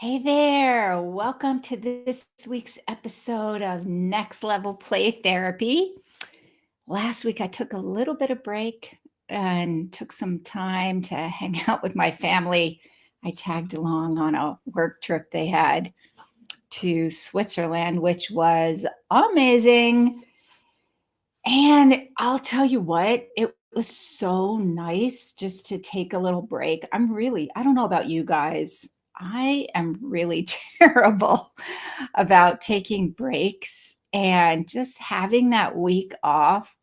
Hey there, welcome to this week's episode of Next Level Play Therapy. Last week I took a little bit of break and took some time to hang out with my family. I tagged along on a work trip they had to Switzerland, which was amazing. And I'll tell you what, it was so nice just to take a little break. I don't know about you guys. I am really terrible about taking breaks and just having that week off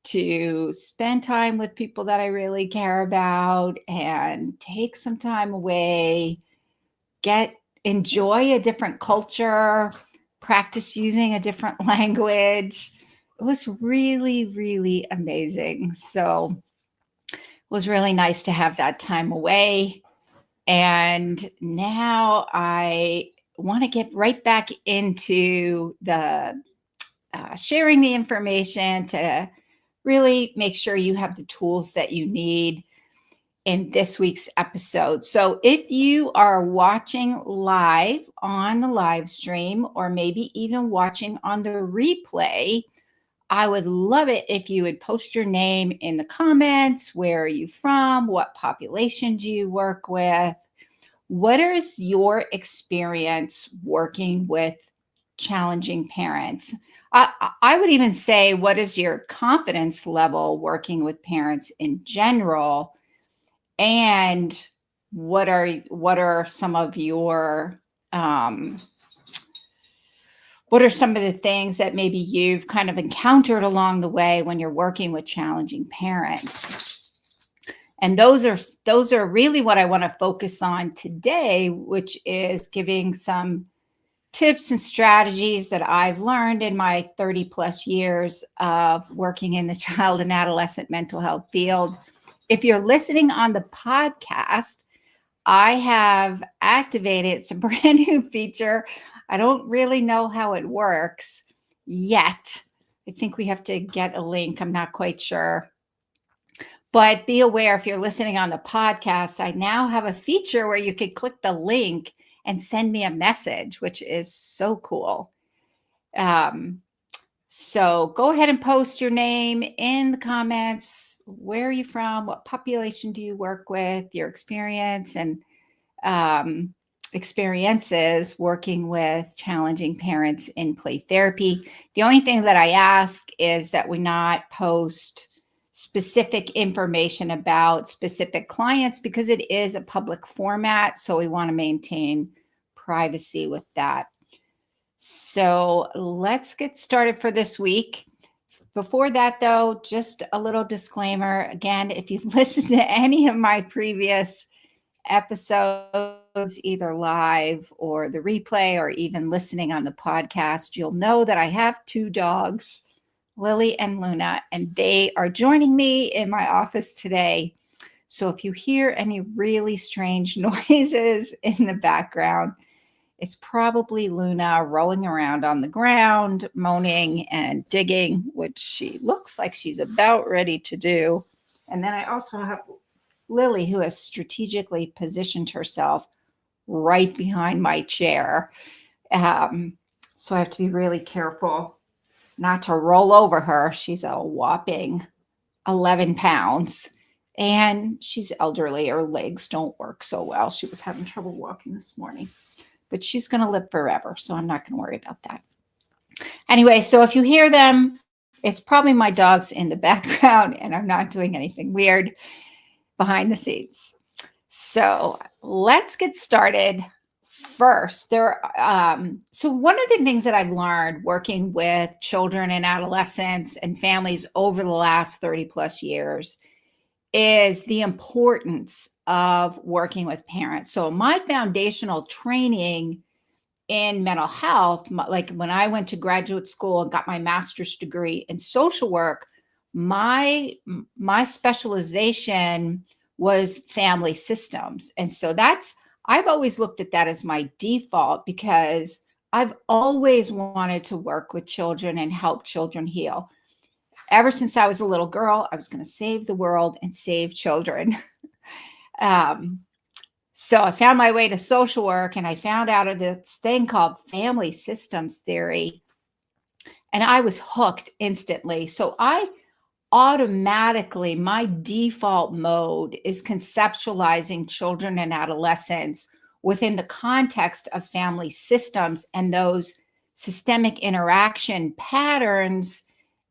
to spend time with people that I really care about and take some time away, get enjoy a different culture, practice using a different language. It was really, really amazing. So it was really nice to have that time away. And now I want to get right back into the sharing the information to really make sure you have the tools that you need in this week's episode. So if you are watching live on the live stream or maybe even watching on the replay, I would love it if you would post your name in the comments. Where are you from? What population do you work with? What is your experience working with challenging parents? I would even say, what is your confidence level working with parents in general? And what are some of your what are some of the things that maybe you've kind of encountered along the way when you're working with challenging parents? And those are really what I want to focus on today, which is giving some tips and strategies that I've learned in my 30 plus years of working in the child and adolescent mental health field. If you're listening on the podcast, I have activated some brand new feature. I don't really know how it works yet. I think we have to get a link. I'm not quite sure. But be aware, if you're listening on the podcast, I now have a feature where you could click the link and send me a message, which is so cool. So go ahead and post your name in the comments. Where are you from? What population do you work with? Your experience and experiences working with challenging parents in play therapy. The only thing that I ask is that we not post specific information about specific clients because it is a public format. So we want to maintain privacy with that. So let's get started for this week. Before that, though, just a little disclaimer. Again, if you've listened to any of my previous episodes, either live or the replay, or even listening on the podcast, you'll know that I have two dogs, Lily and Luna, and they are joining me in my office today. So if you hear any really strange noises in the background, it's probably Luna rolling around on the ground, moaning and digging, which she looks like she's about ready to do. And then I also have Lily, who has strategically positioned herself right behind my chair. So I have to be really careful not to roll over her. She's a whopping 11 pounds and she's elderly. Her legs don't work so well. She was having trouble walking this morning, but she's going to live forever. So I'm not going to worry about that. Anyway, so if you hear them, it's probably my dogs in the background and I'm not doing anything weird behind the scenes. So let's get started. First, so one of the things that I've learned working with children and adolescents and families over the last 30 plus years is the importance of working with parents. So my foundational training in mental health, like when I went to graduate school and got my master's degree in social work, my specialization was family systems. And so I've always looked at that as my default because I've always wanted to work with children and help children heal. Ever since I was a little girl, I was going to save the world and save children. So I found my way to social work and I found out of this thing called family systems theory, and I was hooked instantly. So I automatically, my default mode is conceptualizing children and adolescents within the context of family systems and those systemic interaction patterns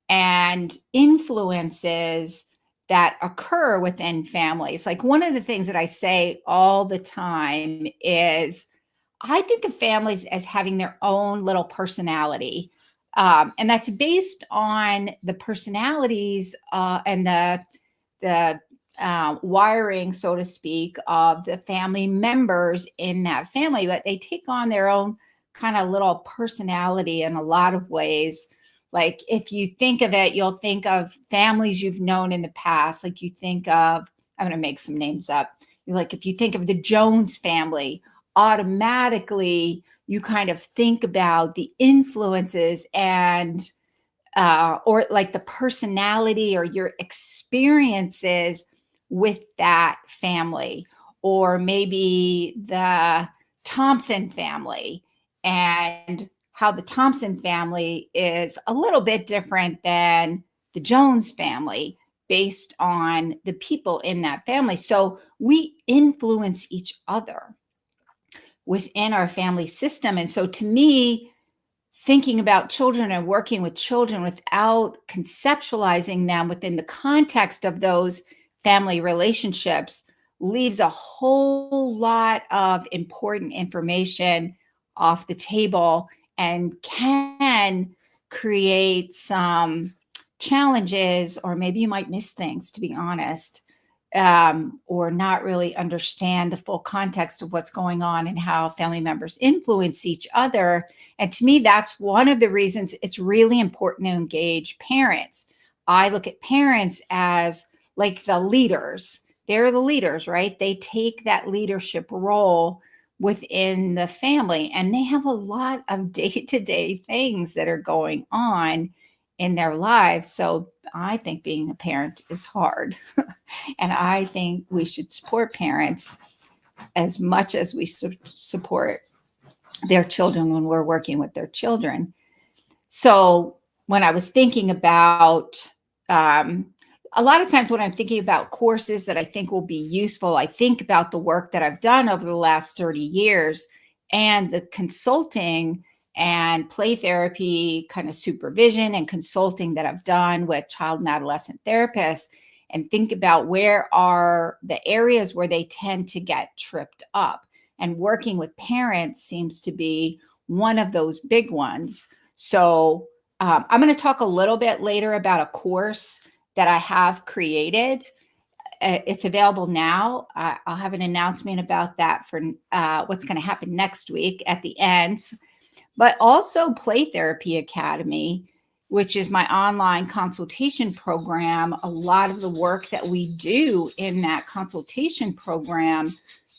and influences that occur within families. Like one of the things that I say all the time is I think of families as having their own little personality. And that's based on the personalities and the wiring, so to speak, of the family members in that family. But they take on their own kind of little personality in a lot of ways. Like if you think of it, you'll think of families you've known in the past. Like you think of, I'm going to make some names up. Like if you think of the Jones family, automatically you kind of think about the influences and or like the personality or your experiences with that family, or maybe the Thompson family, and how the Thompson family is a little bit different than the Jones family based on the people in that family. So we influence each other within our family system. And so to me, thinking about children and working with children without conceptualizing them within the context of those family relationships leaves a whole lot of important information off the table and can create some challenges, or maybe you might miss things, to be honest, or not really understand the full context of what's going on and how family members influence each other. And to me, that's one of the reasons it's really important to engage parents. I look at parents as like the leaders. They're the leaders, right? They take that leadership role within the family, and they have a lot of day-to-day things that are going on in their lives. So I think being a parent is hard. And I think we should support parents as much as we support their children when we're working with their children. So when I was thinking about, a lot of times when I'm thinking about courses that I think will be useful, I think about the work that I've done over the last 30 years and the consulting and play therapy kind of supervision and consulting that I've done with child and adolescent therapists, and think about where are the areas where they tend to get tripped up. And working with parents seems to be one of those big ones. So I'm going to talk a little bit later about a course that I have created. It's available now. I'll have an announcement about that for what's going to happen next week at the end. But also Play Therapy Academy, which is my online consultation program. A lot of the work that we do in that consultation program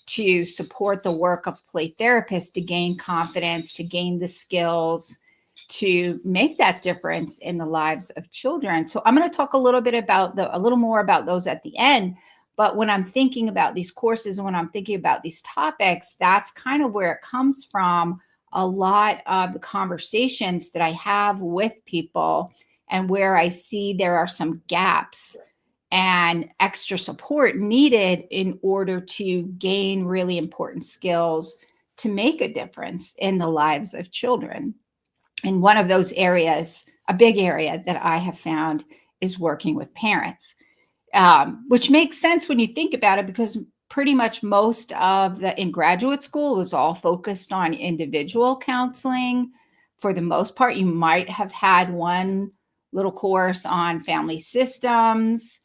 to support the work of play therapists to gain confidence, to gain the skills, to make that difference in the lives of children. So I'm going to talk a little bit about a little more about those at the end. But when I'm thinking about these courses and when I'm thinking about these topics, that's kind of where it comes from. A lot of the conversations that I have with people, and where I see there are some gaps and extra support needed in order to gain really important skills to make a difference in the lives of children. And one of those areas, a big area that I have found, is working with parents, which makes sense when you think about it, because pretty much most of in graduate school was all focused on individual counseling. For the most part, you might have had one little course on family systems.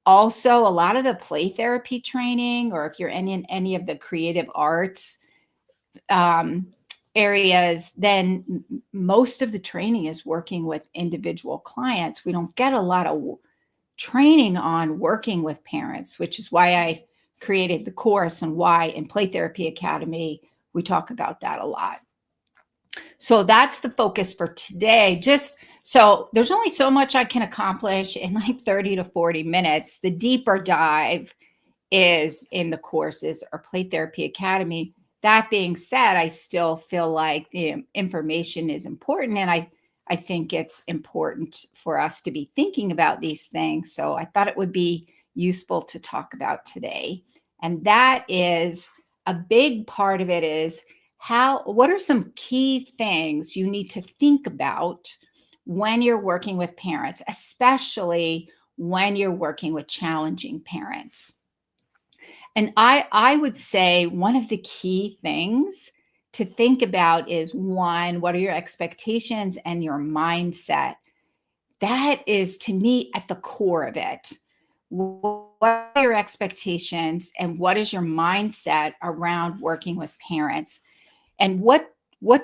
Also, a lot of the play therapy training, or if you're in any of the creative arts areas, then most of the training is working with individual clients. We don't get a lot of training on working with parents, which is why I created the course, and why in Play Therapy Academy we talk about that a lot. So that's the focus for today. Just so there's only so much I can accomplish in like 30 to 40 minutes. The deeper dive is in the courses or Play Therapy Academy. That being said, I still feel like the information is important, and I think it's important for us to be thinking about these things. So I thought it would be useful to talk about today. And that is a big part of it is what are some key things you need to think about when you're working with parents, especially when you're working with challenging parents. And I would say one of the key things to think about is one, what are your expectations and your mindset? That is, to me, at the core of it. What are your expectations and what is your mindset around working with parents? And what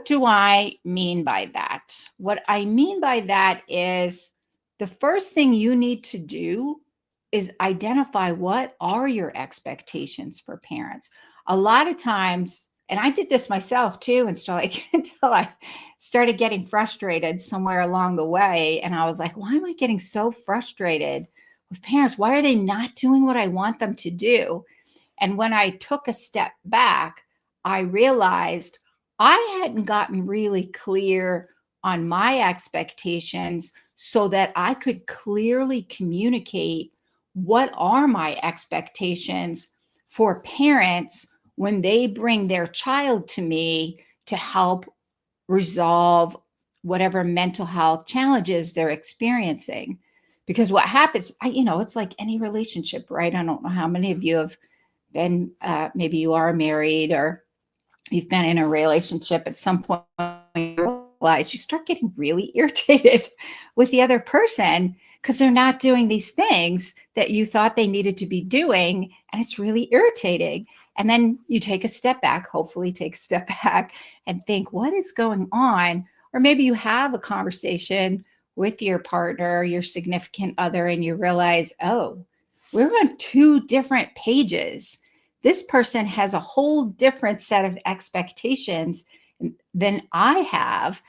do I mean by that? What I mean by that is the first thing you need to do is identify what are your expectations for parents. A lot of times, and I did this myself too, until I started getting frustrated somewhere along the way. And I was like, why am I getting so frustrated with parents? Why are they not doing what I want them to do? And when I took a step back, I realized I hadn't gotten really clear on my expectations so that I could clearly communicate what are my expectations for parents when they bring their child to me to help resolve whatever mental health challenges they're experiencing. Because what happens, it's like any relationship, right? I don't know how many of you have been, maybe you are married or you've been in a relationship. At some point you realize you start getting really irritated with the other person because they're not doing these things that you thought they needed to be doing, and it's really irritating. And then you take a step back, hopefully take a step back and think, what is going on? Or maybe you have a conversation with your partner, your significant other, and you realize, oh, we're on two different pages. This person has a whole different set of expectations than I have.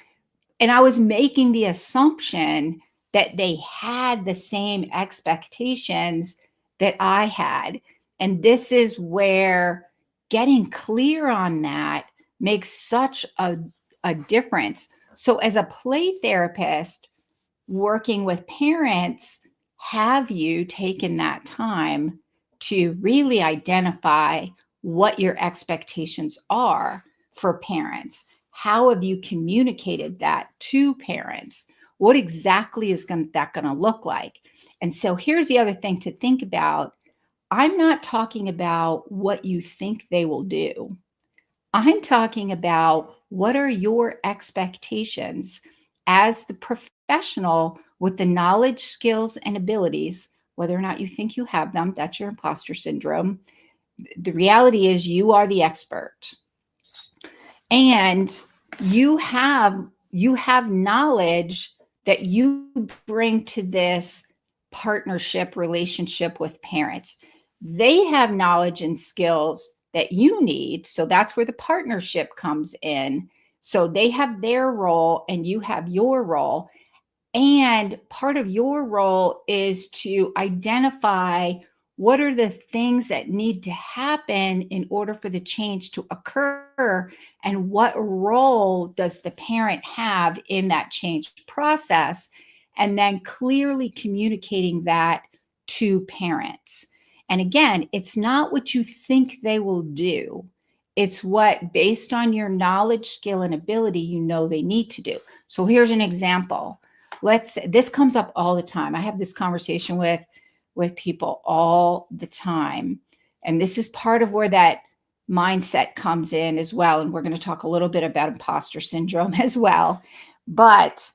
And I was making the assumption that they had the same expectations that I had. And this is where getting clear on that makes such a difference. So, as a play therapist working with parents, have you taken that time to really identify what your expectations are for parents? How have you communicated that to parents? What exactly is that going to look like? And so here's the other thing to think about. I'm not talking about what you think they will do. I'm talking about what are your expectations as the professional with the knowledge, skills, and abilities, whether or not you think you have them, that's your imposter syndrome. The reality is you are the expert. And you have knowledge that you bring to this partnership relationship with parents. They have knowledge and skills that you need. So that's where the partnership comes in. So they have their role and you have your role. And part of your role is to identify what are the things that need to happen in order for the change to occur, and what role does the parent have in that change process, and then clearly communicating that to parents. And again, it's not what you think they will do. It's what, based on your knowledge, skill, and ability, you know they need to do. So here's an example. This comes up all the time. I have this conversation with people all the time. And this is part of where that mindset comes in as well. And we're going to talk a little bit about imposter syndrome as well. But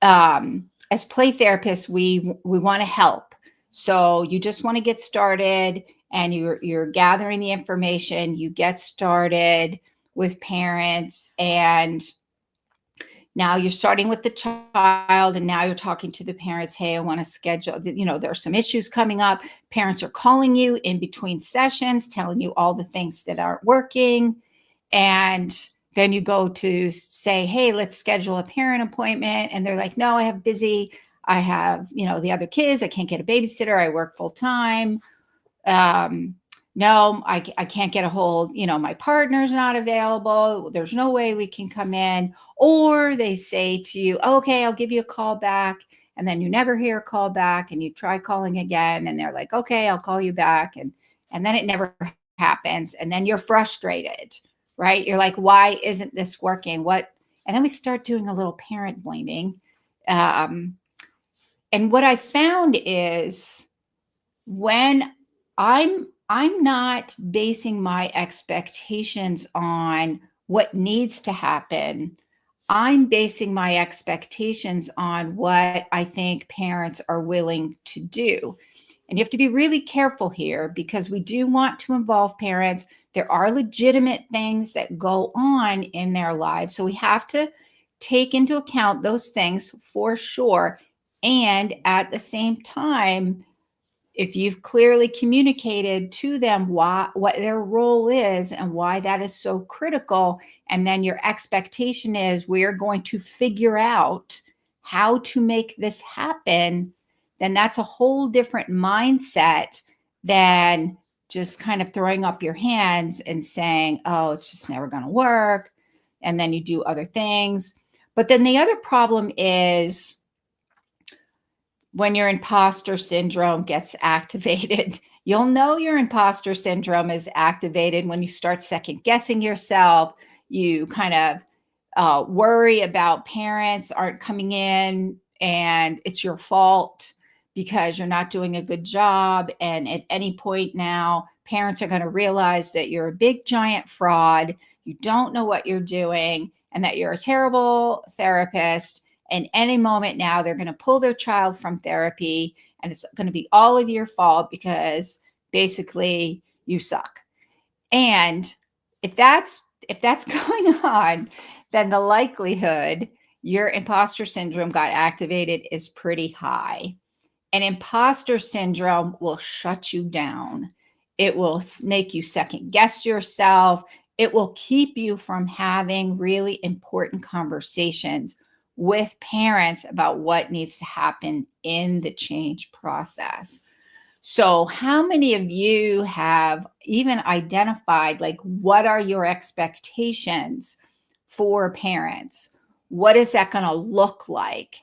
as play therapists, we want to help. So you just want to get started and you're gathering the information. You get started with parents, and now you're starting with the child, and now you're talking to the parents. Hey, I want to schedule, there are some issues coming up. Parents are calling you in between sessions, telling you all the things that aren't working. And then you go to say, hey, let's schedule a parent appointment. And they're like, no, I have the other kids. I can't get a babysitter. I work full time. no, I can't get a hold, my partner's not available. There's no way we can come in. Or they say to you, "Oh, okay, I'll give you a call back." And then you never hear a call back and you try calling again and they're like, "Okay, I'll call you back." And then it never happens. And then you're frustrated, right? You're like, "Why isn't this working? What?" And then we start doing a little parent blaming. Um, and what I found is when I'm not basing my expectations on what needs to happen. I'm basing my expectations on what I think parents are willing to do. And you have to be really careful here because we do want to involve parents. There are legitimate things that go on in their lives. So we have to take into account those things for sure. And at the same time, if you've clearly communicated to them what their role is and why that is so critical, and then your expectation is we're going to figure out how to make this happen, then that's a whole different mindset than just kind of throwing up your hands and saying, "Oh, it's just never going to work." And then you do other things. But then the other problem is when your imposter syndrome gets activated. You'll know your imposter syndrome is activated when you start second guessing yourself. You kind of worry about parents aren't coming in and it's your fault because you're not doing a good job. And at any point now, parents are going to realize that you're a big giant fraud. You don't know what you're doing and that you're a terrible therapist. And any moment now, they're going to pull their child from therapy and it's going to be all of your fault because basically you suck. And if that's going on, then the likelihood your imposter syndrome got activated is pretty high. And imposter syndrome will shut you down. It will make you second guess yourself. It will keep you from having really important conversations with parents about what needs to happen in the change process. So, how many of you have even identified, like, what are your expectations for parents? What is that going to look like?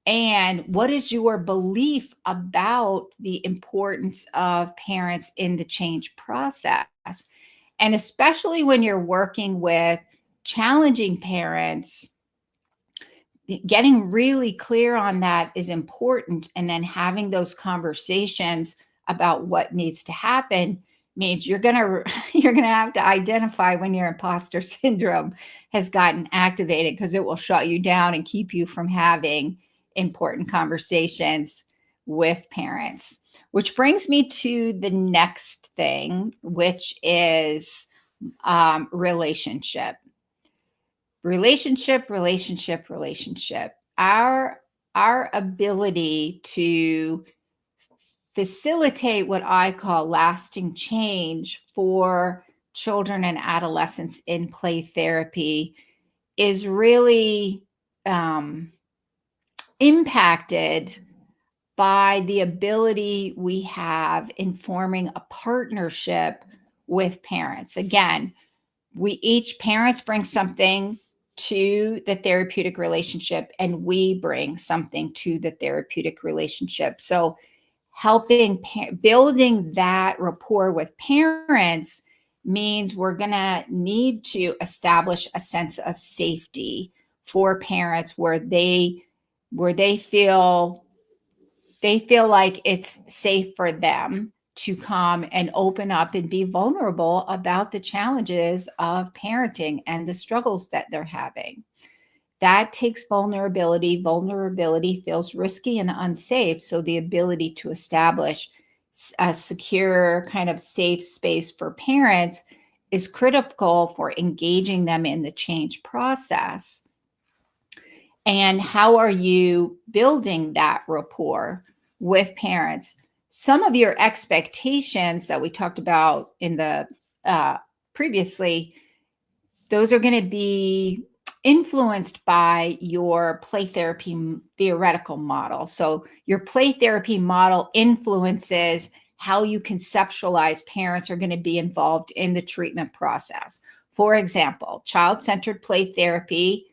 And what is your belief about the importance of parents in the change process? And especially when you're working with challenging parents, getting really clear on that is important. And then having those conversations about what needs to happen means you're going to you're going to have to identify when your imposter syndrome has gotten activated, because it will shut you down and keep you from having important conversations with parents. Which brings me to the next thing, which is relationship. Relationship. Our ability to facilitate what I call lasting change for children and adolescents in play therapy is really impacted by the ability we have in forming a partnership with parents. Again, parents bring something to the therapeutic relationship and we bring something to the therapeutic relationship. So building that rapport with parents means we're going to need to establish a sense of safety for parents where they feel like it's safe for them to come and open up and be vulnerable about the challenges of parenting and the struggles that they're having. That takes vulnerability. Vulnerability feels risky and unsafe. So the ability to establish a secure, kind of safe space for parents is critical for engaging them in the change process. And how are you building that rapport with parents? Some of your expectations that we talked about in the previously, those are going to be influenced by your play therapy theoretical model. So your play therapy model influences how you conceptualize parents are going to be involved in the treatment process. For example, child-centered play therapy,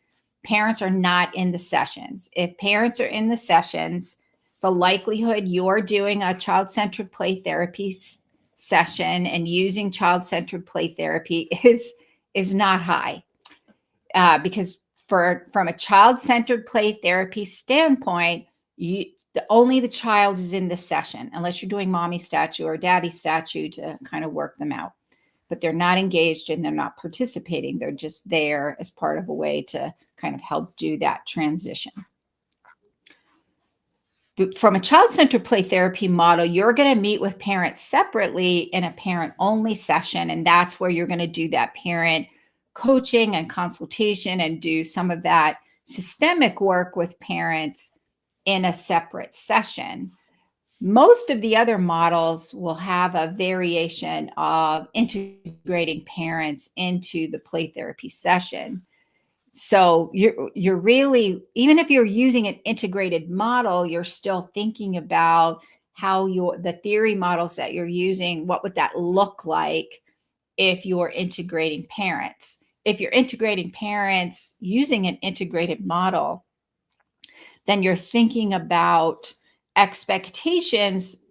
parents are not in the sessions. If parents are in the sessions, the likelihood you're doing a child-centered play therapy session and using child-centered play therapy is not high, because from a child-centered play therapy standpoint, only the child is in the session, unless you're doing mommy statue or daddy statue to kind of work them out. But they're not engaged and they're not participating. They're just there as part of a way to kind of help do that transition. From a child-centered play therapy model, you're going to meet with parents separately in a parent-only session, and that's where you're going to do that parent coaching and consultation and do some of that systemic work with parents in a separate session. Most of the other models will have a variation of integrating parents into the play therapy session. So you're really, even if you're using an integrated model, you're still thinking about how the theory models that you're using, what would that look like if you're integrating parents? If you're integrating parents using an integrated model, then you're thinking about expectations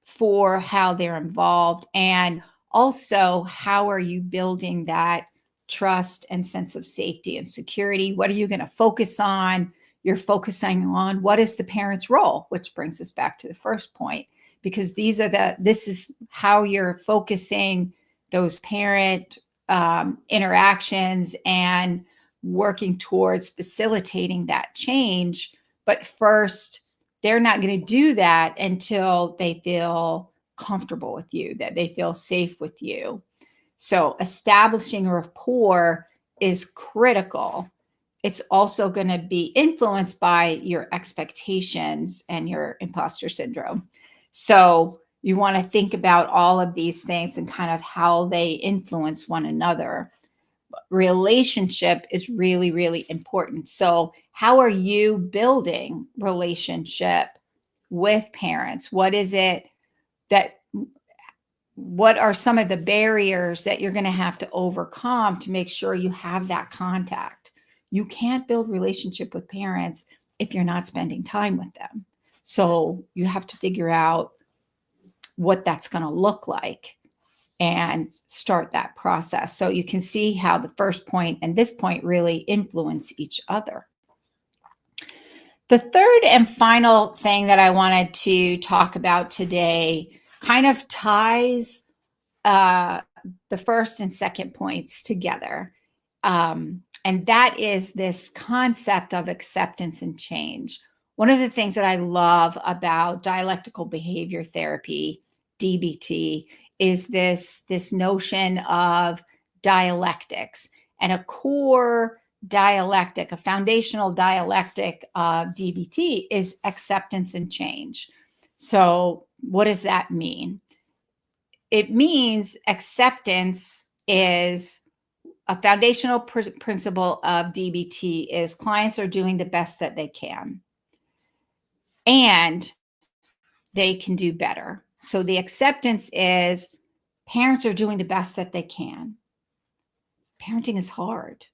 for how they're involved, and also how are you building that trust and sense of safety and security? What are you going to focus on? You're focusing on what is the parent's role, which brings us back to the first point, because this is how you're focusing those parent interactions and working towards facilitating that change. But first, they're not going to do that until they feel comfortable with you, that they feel safe with you. So establishing a rapport is critical. It's also going to be influenced by your expectations and your imposter syndrome. So you want to think about all of these things and kind of how they influence one another. Relationship is really, really important. So how are you building relationship with parents? What are some of the barriers that you're going to have to overcome to make sure you have that contact? You can't build relationship with parents if you're not spending time with them. So you have to figure out what that's going to look like and start that process. So you can see how the first point and this point really influence each other. The third and final thing that I wanted to talk about today kind of ties the first and second points together. And that is this concept of acceptance and change. One of the things that I love about dialectical behavior therapy, DBT, is this notion of dialectics, and a core dialectic, a foundational dialectic of DBT is acceptance and change. So what does that mean? It means acceptance is a foundational principle of DBT is clients are doing the best that they can, and they can do better. So the acceptance is parents are doing the best that they can. Parenting is hard.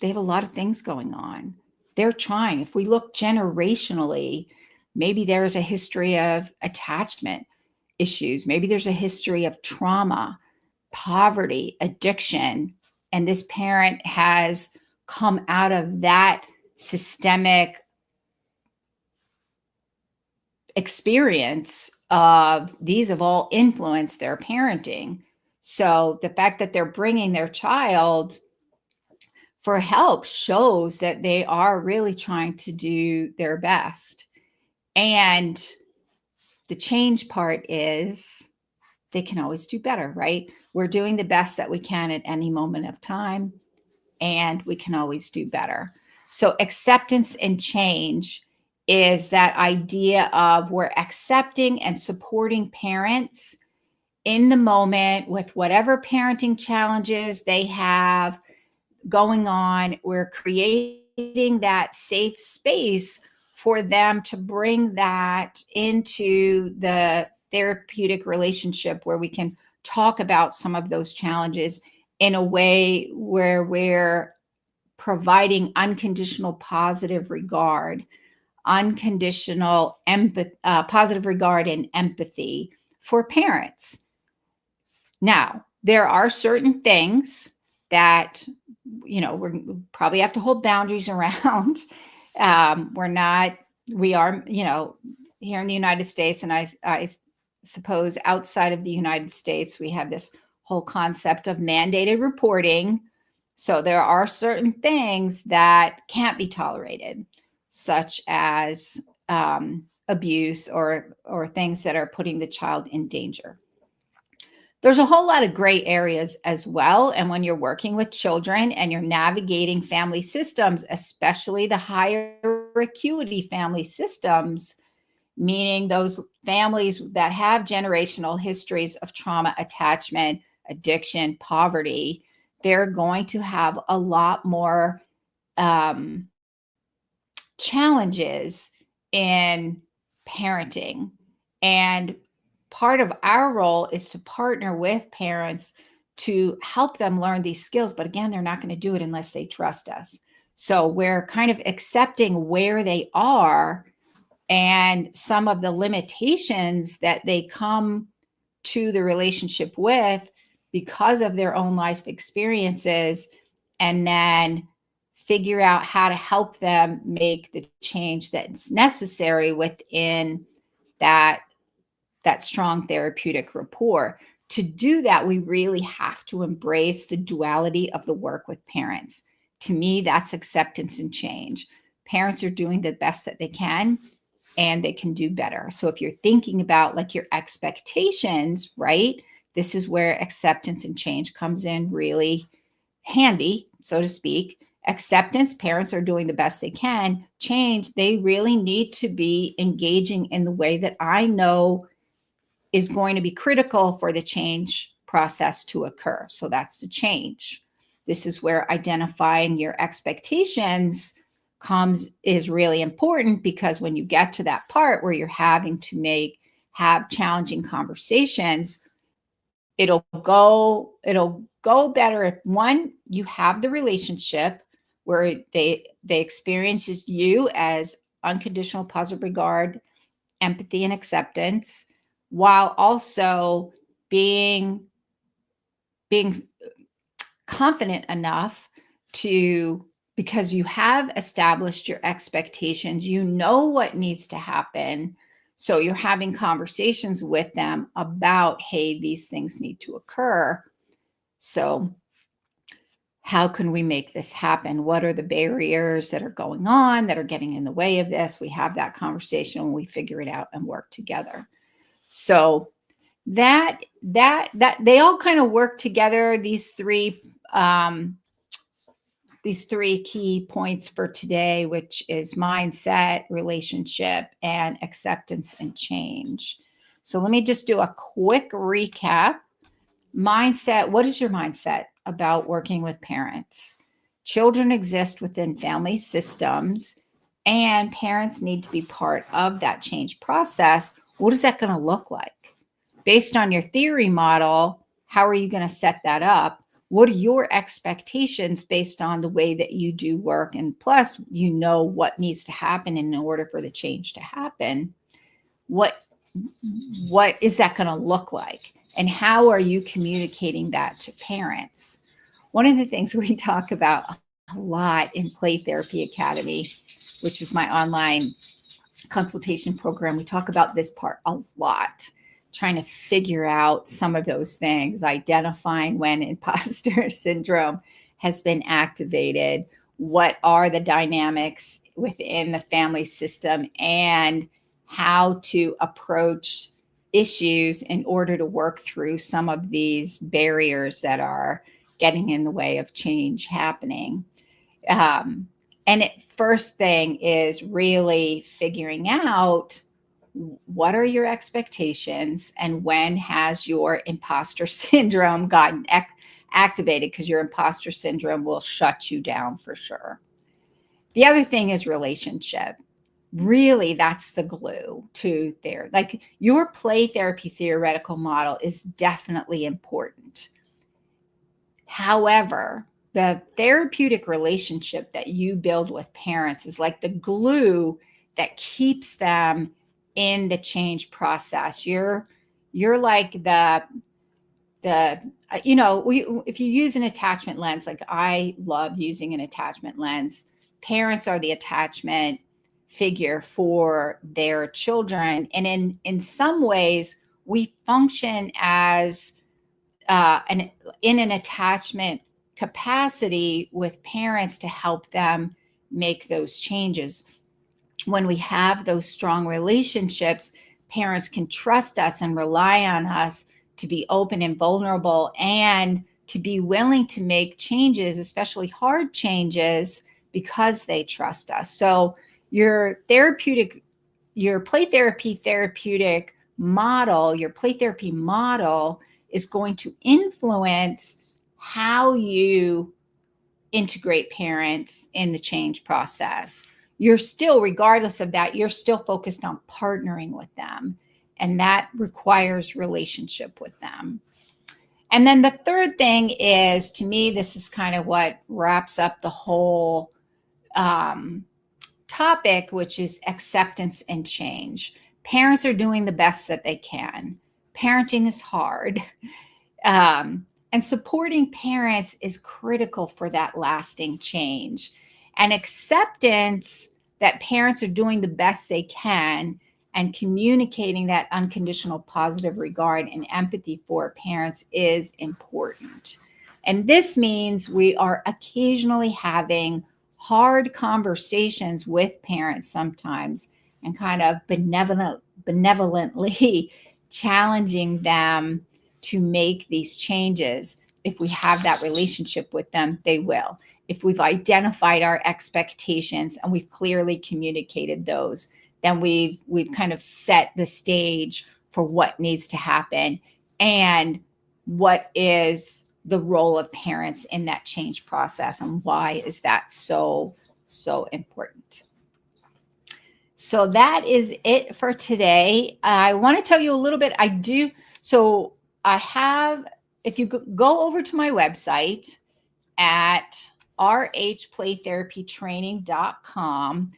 They have a lot of things going on. They're trying. If we look generationally, maybe there's a history of attachment issues. Maybe there's a history of trauma, poverty, addiction, and this parent has come out of that systemic experience of these have all influenced their parenting. So the fact that they're bringing their child for help shows that they are really trying to do their best. And the change part is they can always do better, right? We're doing the best that we can at any moment of time, and we can always do better. So acceptance and change is that idea of we're accepting and supporting parents in the moment with whatever parenting challenges they have going on. We're creating that safe space for them to bring that into the therapeutic relationship where we can talk about some of those challenges in a way where we're providing unconditional positive regard, unconditional empathy, positive regard and empathy for parents. Now, there are certain things that, we probably have to hold boundaries around. We are, here in the United States, and I suppose outside of the United States, we have this whole concept of mandated reporting. So there are certain things that can't be tolerated, such as abuse or things that are putting the child in danger. There's a whole lot of gray areas as well. And when you're working with children and you're navigating family systems, especially the higher acuity family systems, meaning those families that have generational histories of trauma, attachment, addiction, poverty, they're going to have a lot more challenges in parenting. And part of our role is to partner with parents to help them learn these skills. But again, they're not going to do it unless they trust us. So we're kind of accepting where they are and some of the limitations that they come to the relationship with because of their own life experiences, and then figure out how to help them make the change that's necessary within that strong therapeutic rapport. To do that, we really have to embrace the duality of the work with parents. To me, that's acceptance and change. Parents are doing the best that they can, and they can do better. So if you're thinking about like your expectations, right? This is where acceptance and change comes in really handy, so to speak. Acceptance, parents are doing the best they can. Change, they really need to be engaging in the way that I know is going to be critical for the change process to occur. So that's the change. This is where identifying your expectations is really important, because when you get to that part where you're having to have challenging conversations, it'll go better if, one, you have the relationship where they experience you as unconditional positive regard, empathy, and acceptance, while also being confident enough because you have established your expectations, you know what needs to happen. So you're having conversations with them about, hey, these things need to occur. So how can we make this happen? What are the barriers that are going on that are getting in the way of this? We have that conversation and we figure it out and work together. So that they all kind of work together, these three key points for today, which is mindset, relationship, and acceptance and change. So let me just do a quick recap. Mindset. What is your mindset about working with parents? Children exist within family systems, and parents need to be part of that change process. What is that going to look like? Based on your theory model, how are you going to set that up? What are your expectations based on the way that you do work? And plus, you know what needs to happen in order for the change to happen. What is that going to look like? And how are you communicating that to parents? One of the things we talk about a lot in Play Therapy Academy, which is my online consultation program, we talk about this part a lot, trying to figure out some of those things, identifying when imposter syndrome has been activated, what are the dynamics within the family system, and how to approach issues in order to work through some of these barriers that are getting in the way of change happening. First thing is really figuring out, what are your expectations and when has your imposter syndrome gotten activated? Because your imposter syndrome will shut you down for sure. The other thing is relationship. really that's the glue to there. Like your play therapy theoretical model is definitely important. However, the therapeutic relationship that you build with parents is like the glue that keeps them in the change process. You're like if you use an attachment lens, like I love using an attachment lens, parents are the attachment figure for their children. And in some ways, we function as in an attachment capacity with parents to help them make those changes. When we have those strong relationships, parents can trust us and rely on us to be open and vulnerable and to be willing to make changes, especially hard changes, because they trust us. So your play therapeutic model, your play therapy model is going to influence how you integrate parents in the change process. You're still, regardless of that, you're still focused on partnering with them. And that requires relationship with them. And then the third thing is, to me, this is kind of what wraps up the whole topic, which is acceptance and change. Parents are doing the best that they can. Parenting is hard. And supporting parents is critical for that lasting change. And acceptance that parents are doing the best they can and communicating that unconditional positive regard and empathy for parents is important. And this means we are occasionally having hard conversations with parents sometimes and kind of benevolently challenging them to make these changes. If we have that relationship with them, they will. If we've identified our expectations and we've clearly communicated those, then we've kind of set the stage for what needs to happen and what is the role of parents in that change process and why is that so important. So that is it for today. I want to tell you a little bit. I have, if you go over to my website at rhplaytherapytraining.com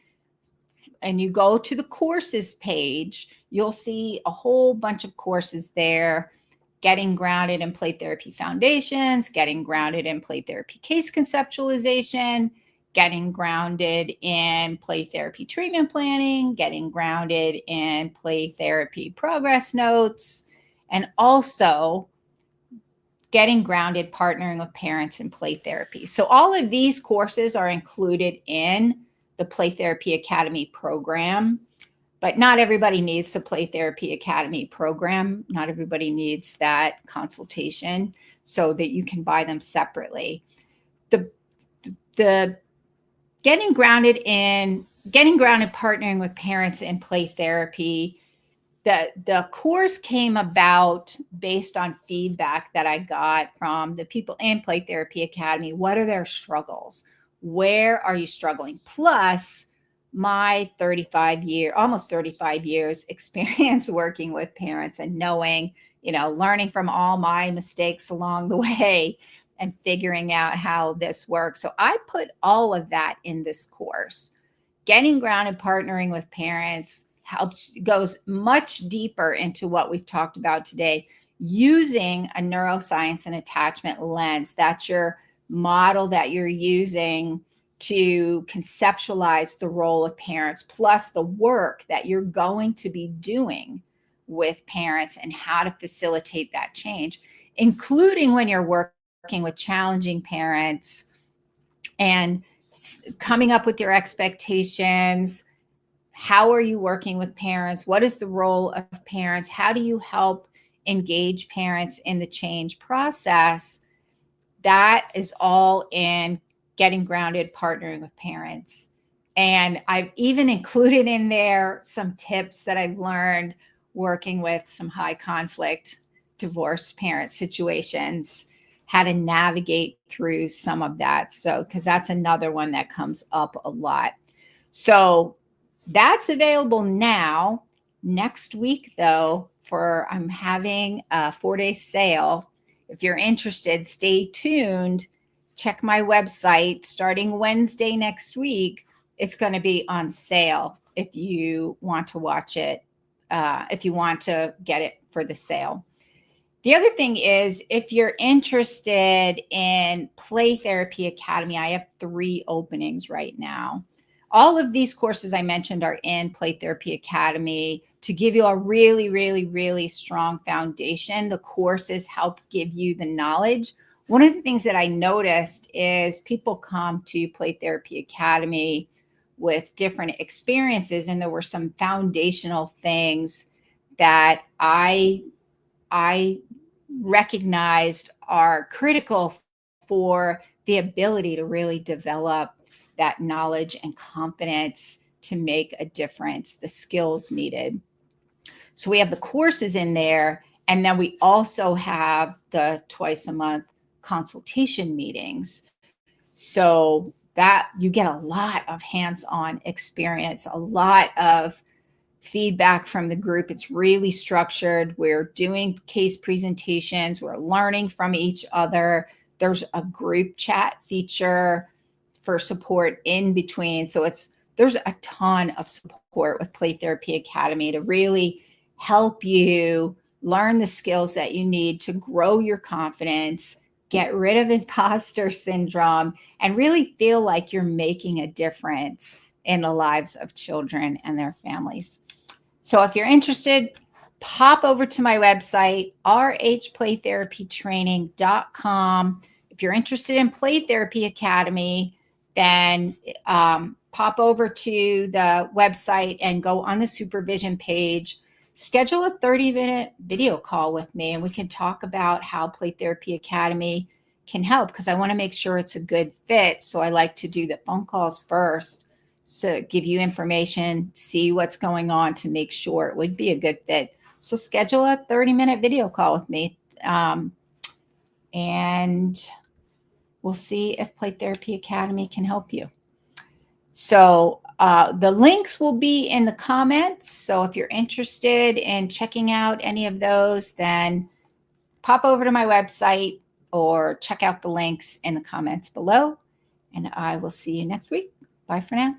and you go to the courses page, you'll see a whole bunch of courses there. Getting grounded in play therapy foundations, getting grounded in play therapy case conceptualization, getting grounded in play therapy treatment planning, getting grounded in play therapy progress notes, and also getting grounded partnering with parents in play therapy. So all of these courses are included in the Play Therapy Academy program. But not everybody needs the Play Therapy Academy program. Not everybody needs that consultation, so that you can buy them separately. The getting grounded partnering with parents in play therapy, the course came about based on feedback that I got from the people in Play Therapy Academy. What are their struggles? Where are you struggling? Plus, my almost 35 years experience working with parents and knowing, learning from all my mistakes along the way and figuring out how this works. So I put all of that in this course. Getting grounded, partnering with parents goes much deeper into what we've talked about today, using a neuroscience and attachment lens. That's your model that you're using to conceptualize the role of parents, plus the work that you're going to be doing with parents and how to facilitate that change, including when you're working with challenging parents and coming up with your expectations. How are you working with parents? What is the role of parents? How do you help engage parents in the change process? That is all in getting grounded, partnering with parents. And I've even included in there some tips that I've learned working with some high conflict divorced parent situations, how to navigate through some of that. So, because that's another one that comes up a lot. So That's available now. Next week, though, I'm having a 4-day sale. If you're interested, stay tuned. Check my website. Starting Wednesday next week, it's going to be on sale if you want to watch it, if you want to get it for the sale. The other thing is, if you're interested in Play Therapy Academy, I have 3 openings right now. All of these courses I mentioned are in Play Therapy Academy to give you a really, really, really strong foundation. The courses help give you the knowledge. One of the things that I noticed is people come to Play Therapy Academy with different experiences, and there were some foundational things that I recognized are critical for the ability to really develop that knowledge and confidence to make a difference, the skills needed. So we have the courses in there, and then we also have the twice a month consultation meetings. So that you get a lot of hands-on experience, a lot of feedback from the group. It's really structured. We're doing case presentations. We're learning from each other. There's a group chat feature for support in between. So there's a ton of support with Play Therapy Academy to really help you learn the skills that you need to grow your confidence, get rid of imposter syndrome, and really feel like you're making a difference in the lives of children and their families. So if you're interested, pop over to my website, rhplaytherapytraining.com. If you're interested in Play Therapy Academy, then pop over to the website and go on the supervision page. Schedule a 30-minute video call with me, and we can talk about how Play Therapy Academy can help, because I want to make sure it's a good fit. So I like to do the phone calls first, so give you information, see what's going on to make sure it would be a good fit. So schedule a 30-minute video call with me, and we'll see if Play Therapy Academy can help you. So the links will be in the comments. So if you're interested in checking out any of those, then pop over to my website or check out the links in the comments below. And I will see you next week. Bye for now.